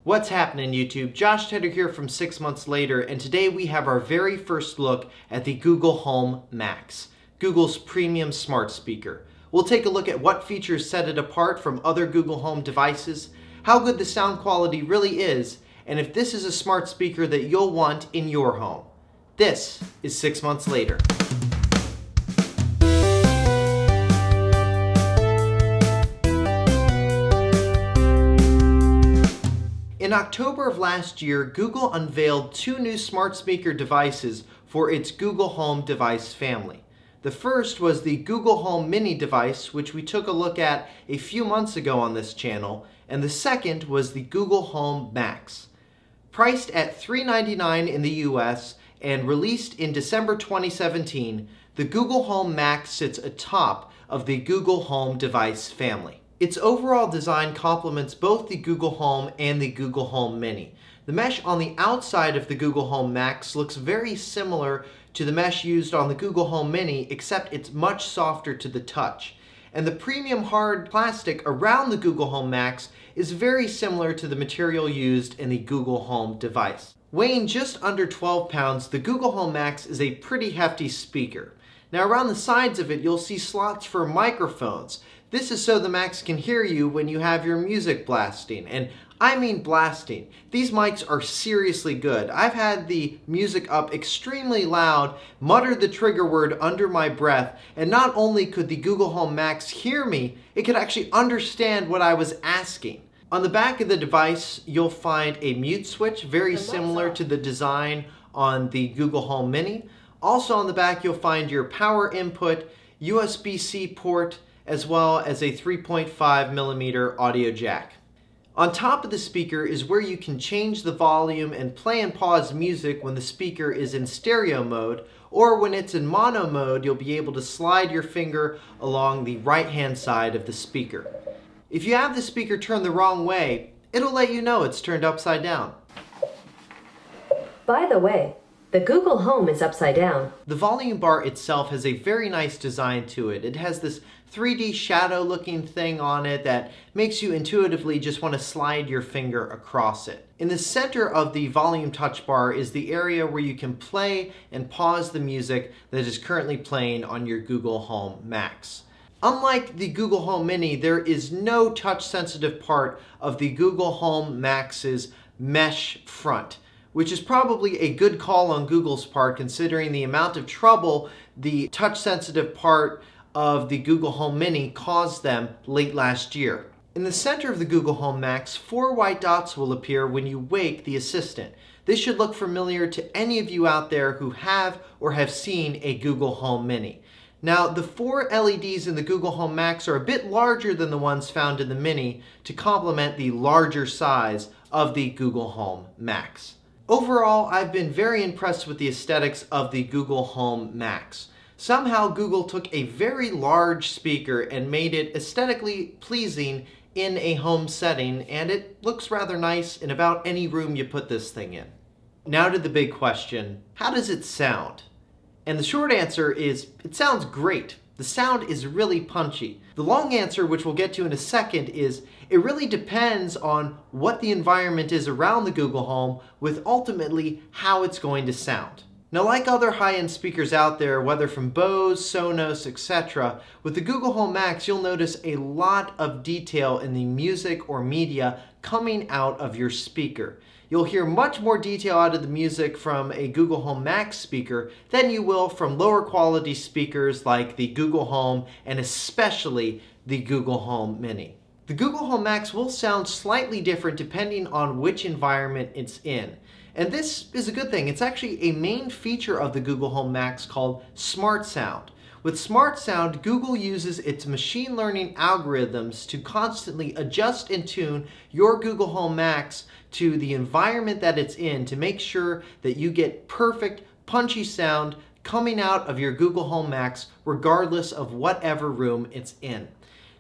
What's happening, YouTube? Josh Tedder here from 6 Months Later, and today we have our very first look at the Google Home Max, Google's premium smart speaker. We'll take a look at what features set it apart from other Google Home devices, how good the sound quality really is, and if this is a smart speaker that you'll want in your home. This is 6 Months Later. In October of last year, Google unveiled two new smart speaker devices for its Google Home device family. The first was the Google Home Mini device, which we took a look at a few months ago on this channel, and the second was the Google Home Max. Priced at $399 in the US and released in December 2017, the Google Home Max sits atop of the Google Home device family. Its overall design complements both the Google Home and the Google Home Mini. The mesh on the outside of the Google Home Max looks very similar to the mesh used on the Google Home Mini, except it's much softer to the touch. And the premium hard plastic around the Google Home Max is very similar to the material used in the Google Home device. Weighing just under 12 pounds, the Google Home Max is a pretty hefty speaker. Now around the sides of it, you'll see slots for microphones. This is so the Max can hear you when you have your music blasting, and I mean blasting. These mics are seriously good. I've had the music up extremely loud, muttered the trigger word under my breath, and not only could the Google Home Max hear me, it could actually understand what I was asking. On the back of the device, you'll find a mute switch, very similar to the design on the Google Home Mini. Also on the back, you'll find your power input, USB-C port, as well as a 3.5mm audio jack. On top of the speaker is where you can change the volume and play and pause music when the speaker is in stereo mode, or when it's in mono mode, you'll be able to slide your finger along the right-hand side of the speaker. If you have the speaker turned the wrong way, it'll let you know it's turned upside down. By the way, the Google Home is upside down. The volume bar itself has a very nice design to it. It has this 3D shadow looking thing on it that makes you intuitively just want to slide your finger across it. In the center of the volume touch bar is the area where you can play and pause the music that is currently playing on your Google Home Max. Unlike the Google Home Mini, there is no touch-sensitive part of the Google Home Max's mesh front, which is probably a good call on Google's part considering the amount of trouble the touch-sensitive part of the Google Home Mini caused them late last year. In the center of the Google Home Max, 4 white dots will appear when you wake the assistant. This should look familiar to any of you out there who have or have seen a Google Home Mini. Now, the 4 LEDs in the Google Home Max are a bit larger than the ones found in the Mini to complement the larger size of the Google Home Max. Overall, I've been very impressed with the aesthetics of the Google Home Max. Somehow Google took a very large speaker and made it aesthetically pleasing in a home setting, and it looks rather nice in about any room you put this thing in. Now to the big question, how does it sound? And the short answer is, it sounds great. The sound is really punchy. The long answer, which we'll get to in a second, is it really depends on what the environment is around the Google Home with ultimately how it's going to sound. Now, like other high-end speakers out there, whether from Bose, Sonos, etc., with the Google Home Max, you'll notice a lot of detail in the music or media coming out of your speaker. You'll hear much more detail out of the music from a Google Home Max speaker than you will from lower quality speakers like the Google Home and especially the Google Home Mini. The Google Home Max will sound slightly different depending on which environment it's in. And this is a good thing. It's actually a main feature of the Google Home Max called Smart Sound. With Smart Sound, Google uses its machine learning algorithms to constantly adjust and tune your Google Home Max to the environment that it's in to make sure that you get perfect, punchy sound coming out of your Google Home Max regardless of whatever room it's in.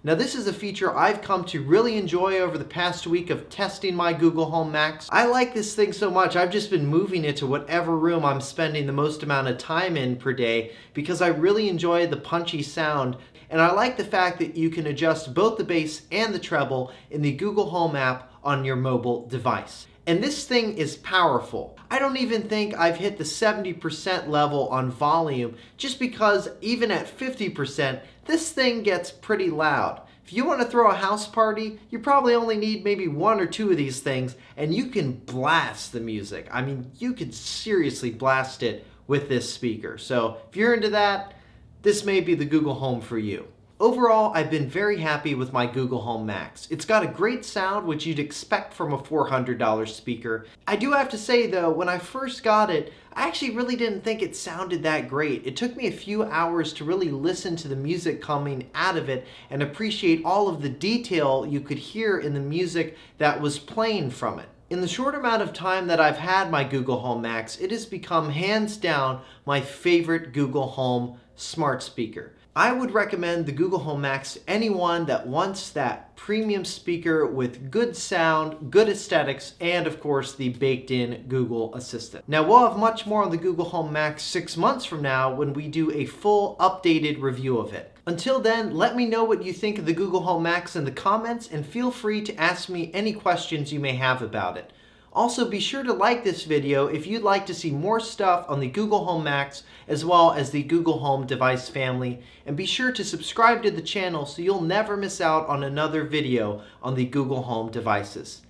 Now, this is a feature I've come to really enjoy over the past week of testing my Google Home Max. I like this thing so much, I've just been moving it to whatever room I'm spending the most amount of time in per day because I really enjoy the punchy sound. And I like the fact that you can adjust both the bass and the treble in the Google Home app on your mobile device. And this thing is powerful. I don't even think I've hit the 70% level on volume, just because even at 50%, this thing gets pretty loud. If you want to throw a house party, you probably only need maybe 1 or 2 of these things, and you can blast the music. I mean, you could seriously blast it with this speaker. So if you're into that, this may be the Google Home for you. Overall, I've been very happy with my Google Home Max. It's got a great sound, which you'd expect from a $400 speaker. I do have to say though, when I first got it, I actually really didn't think it sounded that great. It took me a few hours to really listen to the music coming out of it and appreciate all of the detail you could hear in the music that was playing from it. In the short amount of time that I've had my Google Home Max, it has become hands down my favorite Google Home smart speaker. I would recommend the Google Home Max to anyone that wants that premium speaker with good sound, good aesthetics, and of course the baked-in Google Assistant. Now we'll have much more on the Google Home Max 6 months from now when we do a full updated review of it. Until then, let me know what you think of the Google Home Max in the comments, and feel free to ask me any questions you may have about it. Also, be sure to like this video if you'd like to see more stuff on the Google Home Max as well as the Google Home device family, and be sure to subscribe to the channel so you'll never miss out on another video on the Google Home devices.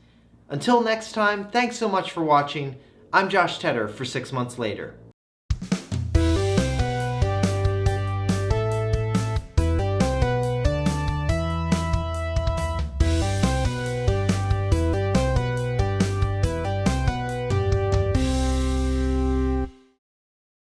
Until next time, thanks so much for watching. I'm Josh Tedder for 6 Months Later.